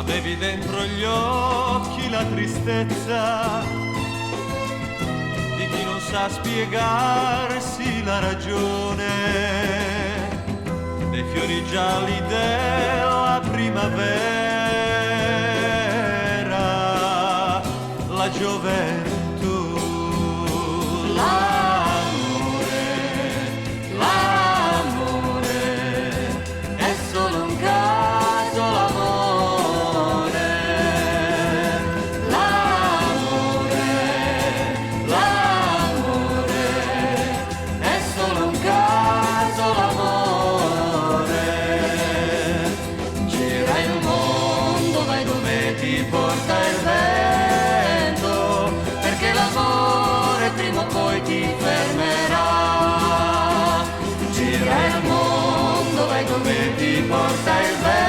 Avevi dentro gli occhi la tristezza di chi non sa spiegarsi la ragione dei fiori gialli della primavera, la gioventù. L'amore è solo un caso, l'amore è solo un caso, l'amore. Gira il mondo, vai dove ti porta il vento, perché l'amore prima o poi ti fermerà. Gira il mondo, vai dove ti porta il vento.